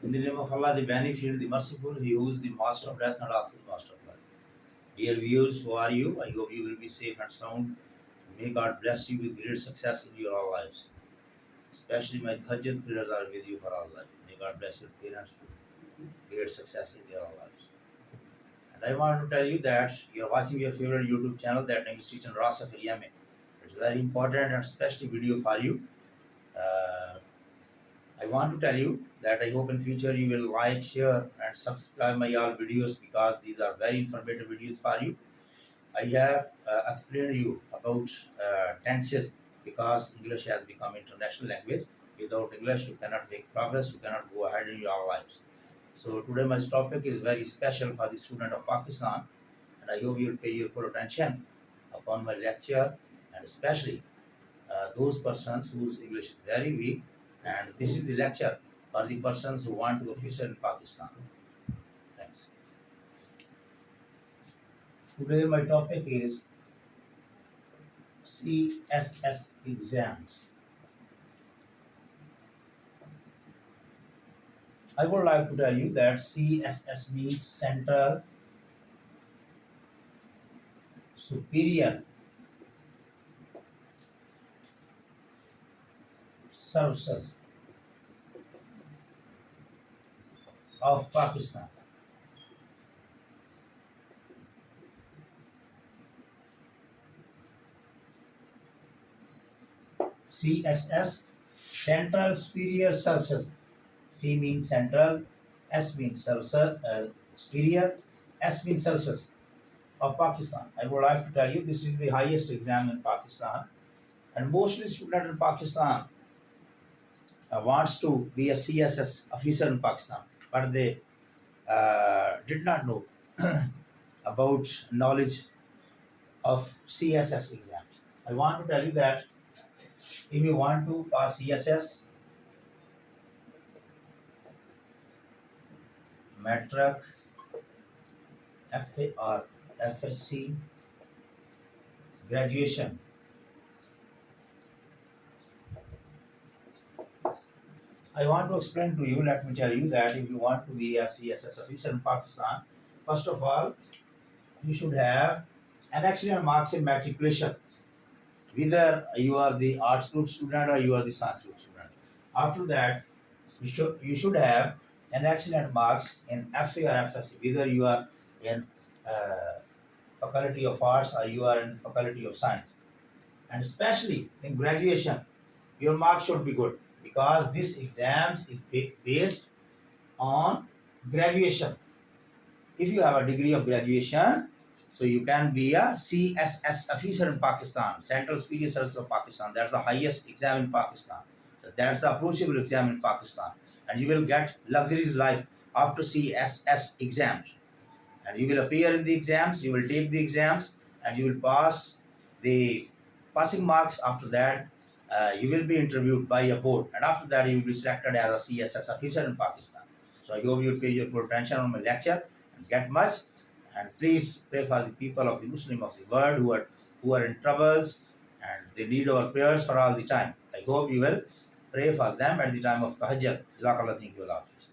In the name of Allah, the Beneficent, the Merciful, He who is the Master of Death and also the Master of Life. Dear viewers, who are you? I hope you will be safe and sound. May God bless you with great success in your all lives. Especially my Tahajjud prayers are with you for all life. May God bless your parents with great success in their all lives. And I want to tell you that you are watching your favorite YouTube channel, that name is Teacher Narasif. It's very important and special video for you. I want to tell you that I hope in future you will like, share, and subscribe my all videos because these are very informative videos for you. I have explained you about tenses because English has become international language. Without English, you cannot make progress. You cannot go ahead in your lives. So today my topic is very special for the student of Pakistan, and I hope you will pay your full attention upon my lecture, and especially those persons whose English is very weak. And this is the lecture for the persons who want to official in Pakistan. Thanks. Today my topic is CSS exams. I would like to tell you that CSS means Central Superior Services of Pakistan. CSS, Central Superior Services. C means Central, S means Superior, S means Services of Pakistan. I would like to tell you this is the highest exam in Pakistan, and mostly students in Pakistan wants to be a CSS officer in Pakistan, but they did not know about knowledge of CSS exams. I want to tell you that if you want to pass CSS, Matric, FA or FSC, graduation, I want to explain to you, let me tell you that if you want to be a CSS officer in Pakistan, first of all, you should have an excellent marks in matriculation, whether you are the arts group student or you are the science group student. After that, you should have an excellent marks in FA or FSC, whether you are in faculty of arts or you are in faculty of science. And especially in graduation, your marks should be good because this exams is based on graduation. If you have a degree of graduation, so you can be a CSS officer in Pakistan, Central Superior Service of Pakistan. That's the highest exam in Pakistan. So that's the approachable exam in Pakistan. And you will get luxurious life after CSS exams. And you will appear in the exams, you will take the exams, and you will pass the passing marks. After that, you will be interviewed by a board, and after that you will be selected as a CSS officer in Pakistan. So I hope you will pay your full attention on my lecture and get much. And please pray for the people of the Muslim of the world who are in troubles and they need our prayers for all the time. I hope you will pray for them at the time of Tahajjud. Jazakallah, thank you, Allah Hafiz.